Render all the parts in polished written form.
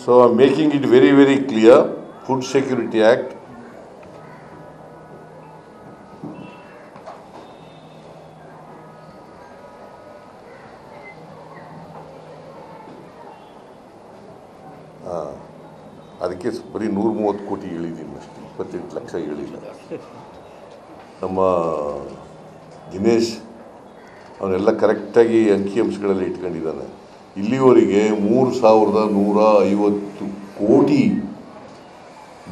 So I'm making it very, very clear. Food Security Act. ಅದಕ್ಕೆ ಬರೀ 130 ಕೋಟಿ ಹೇಳಿದ್ದೀನಿ ಅಷ್ಟೇ, 28 ಲಕ್ಷ ಹೇಳಿಲ್ಲ. ನಮ್ಮ ದಿನೇಶ್ ಅವನ್ನೆಲ್ಲ ಕರೆಕ್ಟಾಗಿ ಅಂಕಿಅಂಶಗಳಲ್ಲಿ ಇಟ್ಕೊಂಡಿದ್ದಾನೆ. ಇಲ್ಲಿವರೆಗೆ 3,150 ಕೋಟಿ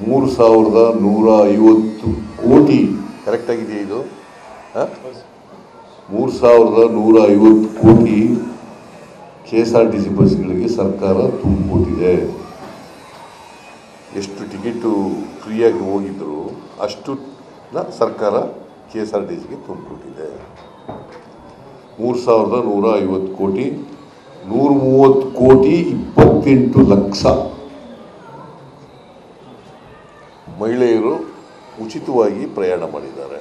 3,150 ಕೋಟಿ ಕರೆಕ್ಟಾಗಿದೆಯಾ ಇದು? 3,150 ಕೋಟಿ KSRTC ಬಸ್ಗಳಿಗೆ ಸರ್ಕಾರ ತುಂಬಿಕೊಟ್ಟಿದೆ. ಎಷ್ಟು ಟಿಕೆಟು ಫ್ರೀಯಾಗಿ ಹೋಗಿದ್ರು ಅಷ್ಟು ಸರ್ಕಾರ KSRTCಗೆ ತುಂಬಿಕೊಟ್ಟಿದೆ. 3,150 ಕೋಟಿ, 130 ಕೋಟಿ 28 ಲಕ್ಷ ಮಹಿಳೆಯರು ಉಚಿತವಾಗಿ ಪ್ರಯಾಣ ಮಾಡಿದ್ದಾರೆ,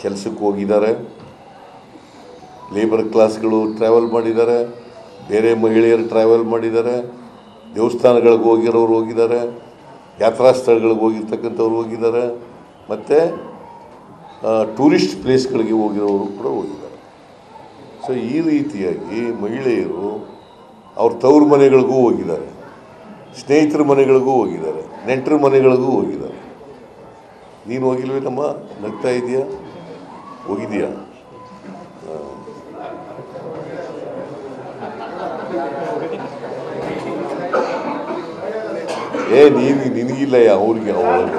ಕೆಲಸಕ್ಕೆ ಹೋಗಿದ್ದಾರೆ, ಲೇಬರ್ ಕ್ಲಾಸ್ಗಳು ಟ್ರಾವೆಲ್ ಮಾಡಿದ್ದಾರೆ, ಬೇರೆ ಮಹಿಳೆಯರು ಟ್ರಾವೆಲ್ ಮಾಡಿದ್ದಾರೆ, ದೇವಸ್ಥಾನಗಳಿಗೆ ಹೋಗಿರೋರು ಹೋಗಿದ್ದಾರೆ, ಯಾತ್ರಾ ಸ್ಥಳಗಳಿಗೆ ಹೋಗಿರ್ತಕ್ಕಂಥವ್ರು ಹೋಗಿದ್ದಾರೆ, ಮತ್ತು ಟೂರಿಸ್ಟ್ ಪ್ಲೇಸ್ಗಳಿಗೆ ಹೋಗಿರೋರು ಕೂಡ ಹೋಗಿದ್ದಾರೆ. ಸೊ ಈ ರೀತಿಯಾಗಿ ಮಹಿಳೆಯರು ಅವ್ರ ತವ್ರ ಮನೆಗಳಿಗೂ ಹೋಗಿದ್ದಾರೆ, ಸ್ನೇಹಿತರ ಮನೆಗಳಿಗೂ ಹೋಗಿದ್ದಾರೆ, ನೆಂಟರ ಮನೆಗಳಿಗೂ ಹೋಗಿದ್ದಾರೆ. ನೀನು ಹೋಗಿಲ್ವೇನಮ್ಮ? ನಗ್ತಾ ಇದೆಯಾ? ಹೋಗಿದೆಯಾ? ನಿನಗಿಲ್ಲ, ಅವ್ರಿಗೆ ಅವಳಿಗೆ